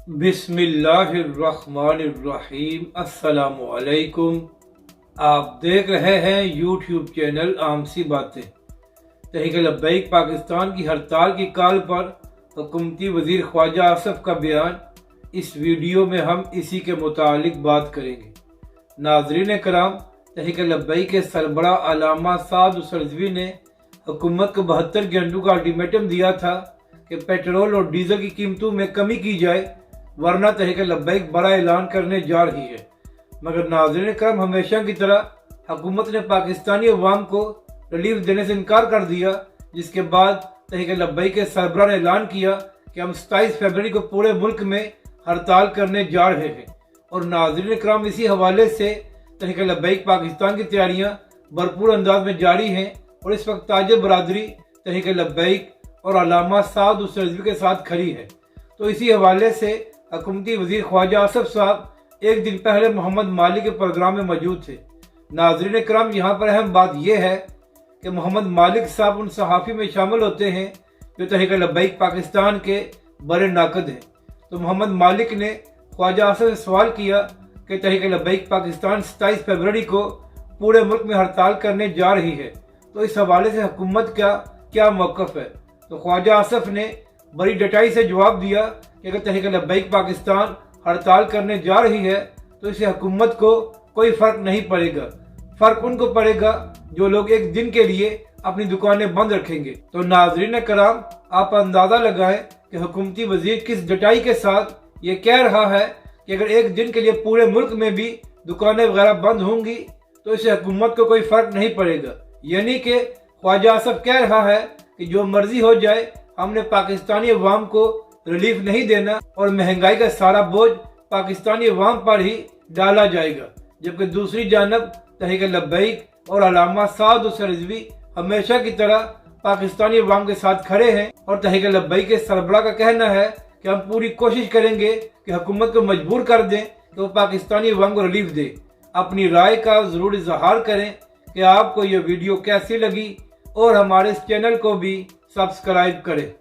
बिस्मिल्लाहिर्रहमानिर्रहीम। अस्सलामु अलैकुम। आप देख रहे हैं यूट्यूब चैनल आम सी बातें। तहरीक लब्बैक पाकिस्तान की हड़ताल की काल पर हुकूमती वजीर ख्वाजा आसफ का बयान, इस वीडियो में हम इसी के मुतालिक बात करेंगे। नाज़रीन कराम, तहरीक लब्बैक के सरबराह अल्लामा साद सरजवी ने हुकूमत को 72 घंटों का अल्टीमेटम दिया था कि पेट्रोल और डीजल की कीमतों में कमी की जाए, वरना तहरीक लब्बैक बड़ा ऐलान करने जा रही है। मगर नाज़रीन करम, हमेशा की तरह हुकूमत ने पाकिस्तानी अवाम को रिलीफ देने से इनकार कर दिया, जिसके बाद तहरीक लब्बैक के सरबराह ने ऐलान किया कि हम 27 फरवरी को पूरे मुल्क में हड़ताल करने जा रहे हैं। और नाज़रीन करम, इसी हवाले से तहरीक लब्बैक पाकिस्तान की तैयारियां भरपूर अंदाज में जारी हैं और इस वक्त ताजिर बरादरी तहरीक लब्बैक और अल्लामा साद सरजवी के साथ खड़ी है। तो इसी हवाले से हुकूमती वजीर ख्वाजा आसफ साहब एक दिन पहले मोहम्मद मालिक के प्रोग्राम में मौजूद थे। नाज़रीन करम, यहाँ पर अहम बात यह है कि मोहम्मद मालिक साहब उन सहाफ़ी में शामिल होते हैं जो तहरीक लब्बैक पाकिस्तान के बड़े नाकद हैं। तो मोहम्मद मालिक ने ख्वाजा आसफ से सवाल किया कि तहरीक लब्बैक पाकिस्तान 27 फरवरी को पूरे मुल्क में हड़ताल करने जा रही है, तो इस हवाले से हुकूमत का क्या मौक़िफ़ है। तो ख्वाजा आसफ ने बड़ी डटाई से जवाब दिया कि अगर तहरीक लब्बैक पाकिस्तान हड़ताल करने जा रही है तो इससे हुकूमत को कोई फ़र्क नहीं पड़ेगा। फ़र्क उनको पड़ेगा जो लोग एक दिन के लिए अपनी दुकानें बंद रखेंगे। तो नाज़रीन कराम, आप अंदाज़ा लगाएं कि हुकूमती वजीर किस डटाई के साथ ये कह रहा है कि अगर एक दिन के लिए पूरे मुल्क में भी दुकानें वगैरह बंद होंगी तो इससे हुकूमत को कोई फ़र्क नहीं पड़ेगा। यानी कि ख्वाजा आसफ कह रहा है कि जो मर्जी हो जाए, हमने पाकिस्तानी अवाम को रिलीफ नहीं देना और महंगाई का सारा बोझ पाकिस्तानी अवाम पर ही डाला जाएगा। जबकि दूसरी जानब तहरीक लब्बैक और अल्लामा साद सरजवी हमेशा की तरह पाकिस्तानी अवाम के साथ खड़े हैं और तहरीक लब्बैक के सरबराह का कहना है कि हम पूरी कोशिश करेंगे कि हुकूमत को मजबूर कर दें कि वो पाकिस्तानी अवाम को रिलीफ दे। अपनी राय का ज़रूर इजहार करें कि आपको ये वीडियो कैसी लगी और हमारे इस चैनल को भी सब्सक्राइब करें।